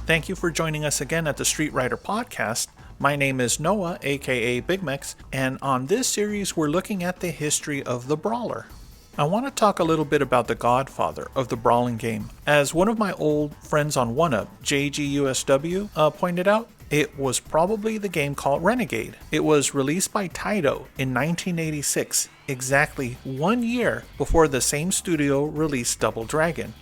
Thank you for joining us again at the Street Writer Podcast. My name is Noah, aka Big Mex, and on this series we're looking at the history of the brawler. I want to talk a little bit about the godfather of the brawling game. As one of my old friends on 1UP, JGUSW, pointed out, it was probably the game called Renegade. It was released by Taito in 1986, exactly 1 year before the same studio released Double Dragon.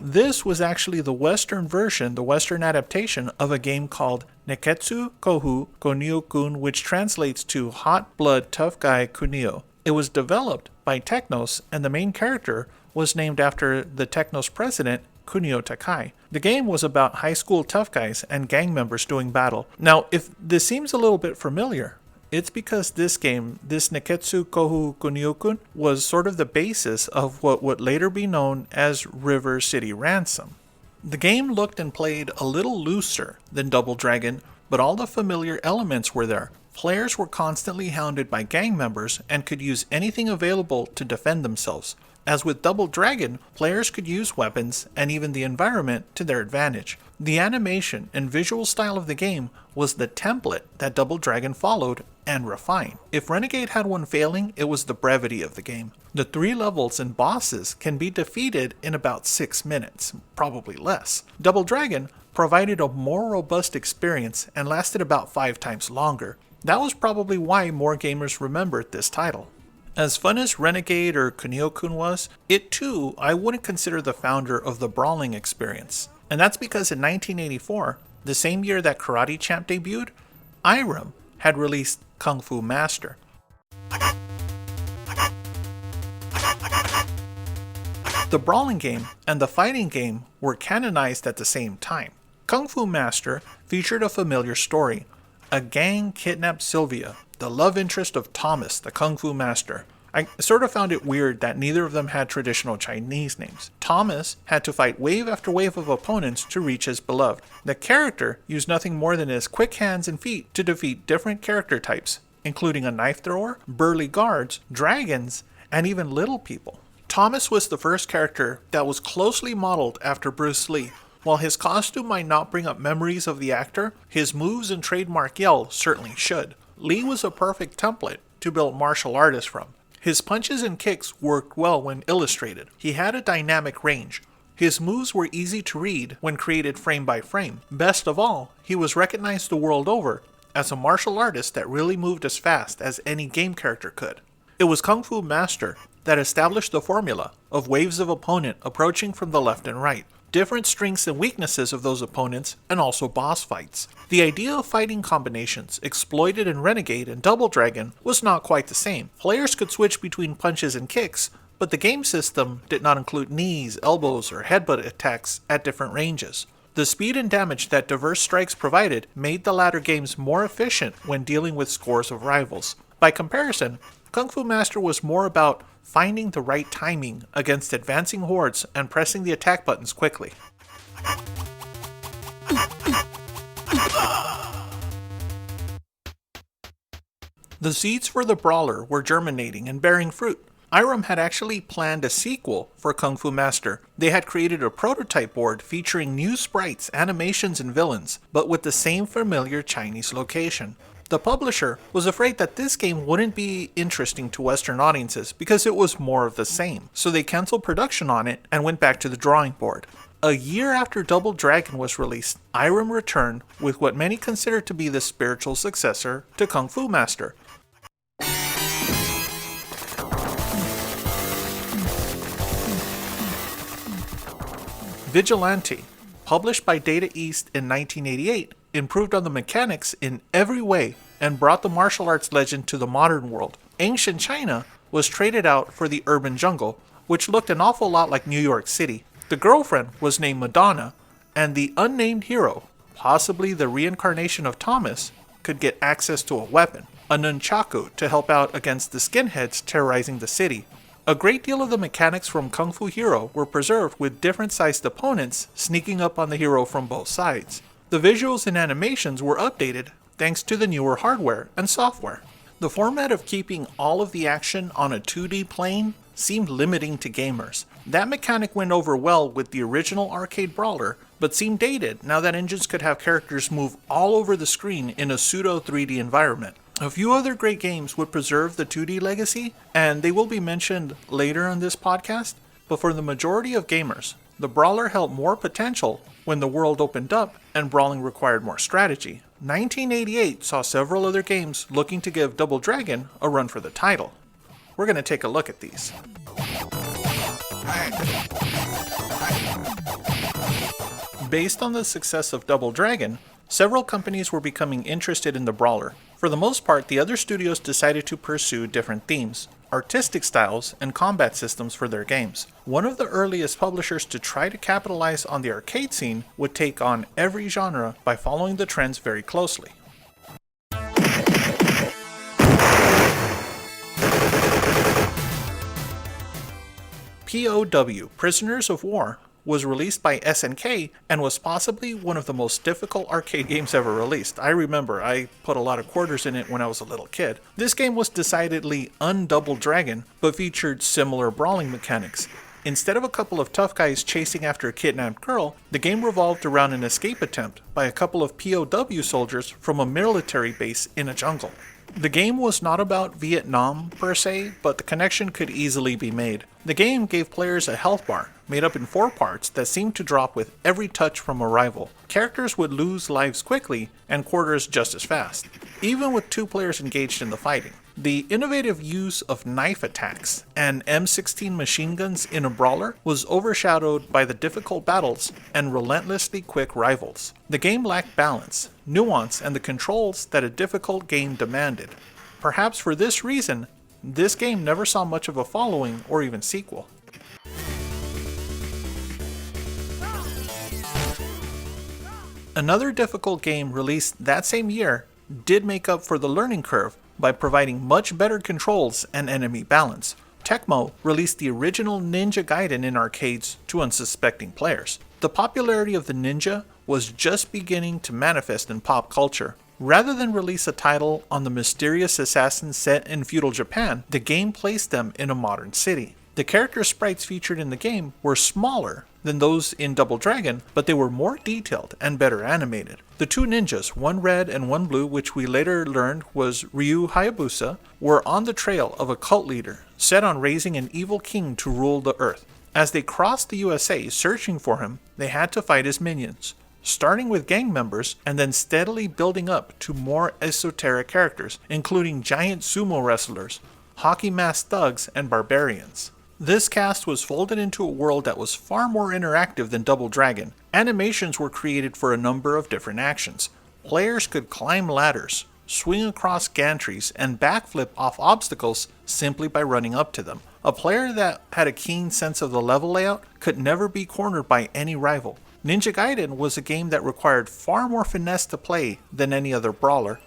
This was actually the Western version, the Western adaptation of a game called Neketsu Kohu Kunio-kun, which translates to Hot Blood Tough Guy Kunio. It was developed by Technos, and the main character was named after the Technos president, Kunio Takai. The game was about high school tough guys and gang members doing battle. Now, if this seems a little bit familiar, it's because this game, this Neketsu Kohu Kunio-kun, was sort of the basis of what would later be known as River City Ransom. The game looked and played a little looser than Double Dragon, but all the familiar elements were there. Players were constantly hounded by gang members and could use anything available to defend themselves. As with Double Dragon, players could use weapons and even the environment to their advantage. The animation and visual style of the game was the template that Double Dragon followed and refined. If Renegade had one failing, it was the brevity of the game. The 3 levels and bosses can be defeated in about 6 minutes, probably less. Double Dragon provided a more robust experience and lasted about 5 times longer. That was probably why more gamers remembered this title. As fun as Renegade or Kunio-kun was, it too, I wouldn't consider the founder of the brawling experience. And that's because in 1984, the same year that Karate Champ debuted, Irem had released Kung Fu Master. The brawling game and the fighting game were canonized at the same time. Kung Fu Master featured a familiar story. A gang kidnapped Sylvia, the love interest of Thomas, the Kung Fu Master. I sort of found it weird that neither of them had traditional Chinese names. Thomas had to fight wave after wave of opponents to reach his beloved. The character used nothing more than his quick hands and feet to defeat different character types, including a knife thrower, burly guards, dragons, and even little people. Thomas was the first character that was closely modeled after Bruce Lee. While his costume might not bring up memories of the actor, his moves and trademark yell certainly should. Lee was a perfect template to build martial artists from. His punches and kicks worked well when illustrated. He had a dynamic range. His moves were easy to read when created frame by frame. Best of all, he was recognized the world over as a martial artist that really moved as fast as any game character could. It was Kung Fu Master that established the formula of waves of opponent approaching from the left and right, different strengths and weaknesses of those opponents, and also boss fights. The idea of fighting combinations exploited in Renegade and Double Dragon was not quite the same. Players could switch between punches and kicks, but the game system did not include knees, elbows, or headbutt attacks at different ranges. The speed and damage that diverse strikes provided made the latter games more efficient when dealing with scores of rivals. By comparison, Kung Fu Master was more about finding the right timing against advancing hordes and pressing the attack buttons quickly. The seeds for the brawler were germinating and bearing fruit. Irem had actually planned a sequel for Kung Fu Master. They had created a prototype board featuring new sprites, animations, and villains, but with the same familiar Chinese location. The publisher was afraid that this game wouldn't be interesting to Western audiences because it was more of the same, so they canceled production on it and went back to the drawing board. A year after Double Dragon was released, Irem returned with what many consider to be the spiritual successor to Kung Fu Master. Vigilante, published by Data East in 1988, improved on the mechanics in every way and brought the martial arts legend to the modern world. Ancient China was traded out for the urban jungle, which looked an awful lot like New York City. The girlfriend was named Madonna, and the unnamed hero, possibly the reincarnation of Thomas, could get access to a weapon, a nunchaku, to help out against the skinheads terrorizing the city. A great deal of the mechanics from Kung Fu Hero were preserved with different sized opponents sneaking up on the hero from both sides. The visuals and animations were updated thanks to the newer hardware and software. The format of keeping all of the action on a 2D plane seemed limiting to gamers. That mechanic went over well with the original arcade brawler, but seemed dated now that engines could have characters move all over the screen in a pseudo 3D environment. A few other great games would preserve the 2D legacy, and they will be mentioned later on this podcast, but for the majority of gamers, the brawler held more potential when the world opened up and brawling required more strategy. 1988 saw several other games looking to give Double Dragon a run for the title. We're going to take a look at these. Based on the success of Double Dragon, several companies were becoming interested in the brawler. For the most part, the other studios decided to pursue different themes, artistic styles, and combat systems for their games. One of the earliest publishers to try to capitalize on the arcade scene would take on every genre by following the trends very closely. p.o.w, Prisoners of War, was released by SNK and was possibly one of the most difficult arcade games ever released. I remember I put a lot of quarters in it when I was a little kid. This game was decidedly un-Double Dragon, but featured similar brawling mechanics. Instead of a couple of tough guys chasing after a kidnapped girl, the game revolved around an escape attempt by a couple of p.o.w soldiers from a military base in a jungle. The game was not about Vietnam per se, but the connection could easily be made. The game gave players a health bar, made up in 4 parts that seemed to drop with every touch from a rival. Characters would lose lives quickly, and quarters just as fast, even with 2 players engaged in the fighting. The innovative use of knife attacks and M16 machine guns in a brawler was overshadowed by the difficult battles and relentlessly quick rivals. The game lacked balance, nuance, and the controls that a difficult game demanded. Perhaps for this reason, this game never saw much of a following or even sequel. Another difficult game released that same year did make up for the learning curve by providing much better controls and enemy balance. Tecmo released the original Ninja Gaiden in arcades to unsuspecting players. The popularity of the ninja was just beginning to manifest in pop culture. Rather than release a title on the mysterious assassins set in feudal Japan, the game placed them in a modern city. The character sprites featured in the game were smaller than those in Double Dragon, but they were more detailed and better animated. The 2 ninjas, one red and one blue, which we later learned was Ryu Hayabusa, were on the trail of a cult leader set on raising an evil king to rule the earth. As they crossed the USA searching for him, they had to fight his minions, starting with gang members and then steadily building up to more esoteric characters, including giant sumo wrestlers, hockey masked thugs, and barbarians. This cast was folded into a world that was far more interactive than Double Dragon. Animations were created for a number of different actions. Players could climb ladders, swing across gantries, and backflip off obstacles simply by running up to them. A player that had a keen sense of the level layout could never be cornered by any rival. Ninja Gaiden was a game that required far more finesse to play than any other brawler.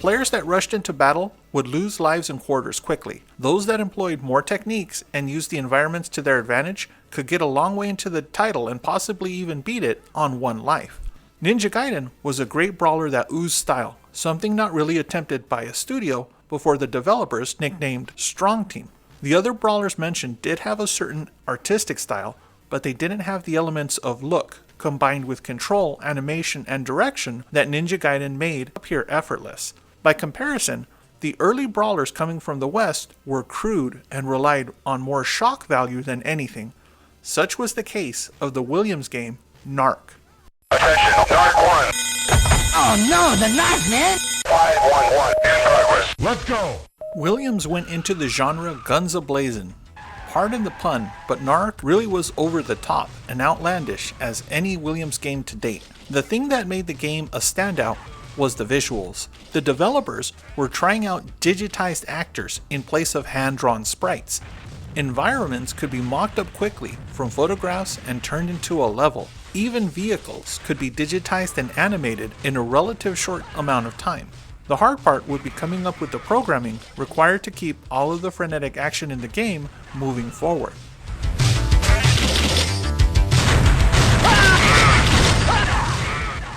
Players that rushed into battle would lose lives and quarters quickly. Those that employed more techniques and used the environments to their advantage could get a long way into the title and possibly even beat it on 1 life. Ninja Gaiden was a great brawler that oozed style, something not really attempted by a studio before the developers nicknamed Strong Team. The other brawlers mentioned did have a certain artistic style, but they didn't have the elements of look, combined with control, animation, and direction that Ninja Gaiden made appear effortless. By comparison, the early brawlers coming from the West were crude and relied on more shock value than anything. Such was the case of the Williams game, Narc. Attention, Narc 1. Oh no, the knife, man! 511 in progress. Let's go! Williams went into the genre guns a-blazing. Pardon the pun, but Narc really was over the top and outlandish as any Williams game to date. The thing that made the game a standout was the visuals. The developers were trying out digitized actors in place of hand-drawn sprites. Environments could be mocked up quickly from photographs and turned into a level. Even vehicles could be digitized and animated in a relative short amount of time. The hard part would be coming up with the programming required to keep all of the frenetic action in the game moving forward.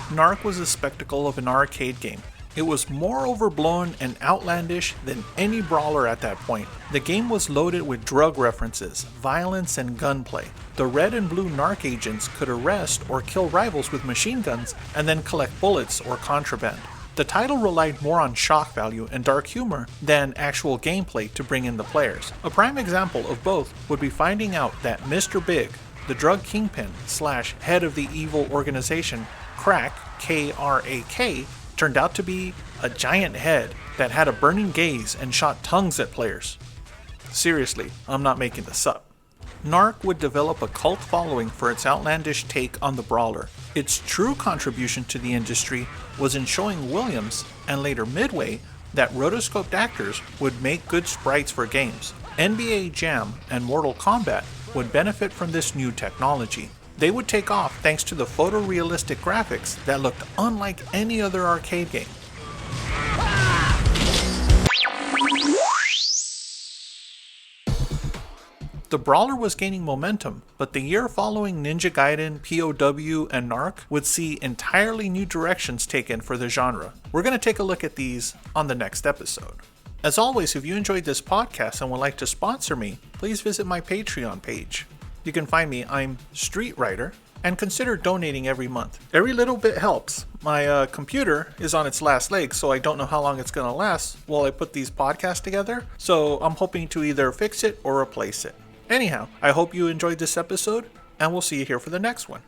Narc was a spectacle of an arcade game. It was more overblown and outlandish than any brawler at that point. The game was loaded with drug references, violence, and gunplay. The red and blue narc agents could arrest or kill rivals with machine guns and then collect bullets or contraband. The title relied more on shock value and dark humor than actual gameplay to bring in the players. A prime example of both would be finding out that Mr. Big, the drug kingpin / head of the evil organization Crack, K-R-A-K, turned out to be a giant head that had a burning gaze and shot tongues at players. Seriously, I'm not making this up. Narc would develop a cult following for its outlandish take on the brawler. Its true contribution to the industry was in showing Williams, and later Midway, that rotoscoped actors would make good sprites for games. NBA Jam and Mortal Kombat would benefit from this new technology. They would take off thanks to the photorealistic graphics that looked unlike any other arcade game. The brawler was gaining momentum, but the year following Ninja Gaiden, p.o.w, and Narc would see entirely new directions taken for the genre. We're going to take a look at these on the next episode. As always, if you enjoyed this podcast and would like to sponsor me, please visit my Patreon page. You can find me, I'm Street Writer, and consider donating every month. Every little bit helps. My computer is on its last leg, so I don't know how long it's going to last while I put these podcasts together, so I'm hoping to either fix it or replace it. Anyhow, I hope you enjoyed this episode, and we'll see you here for the next one.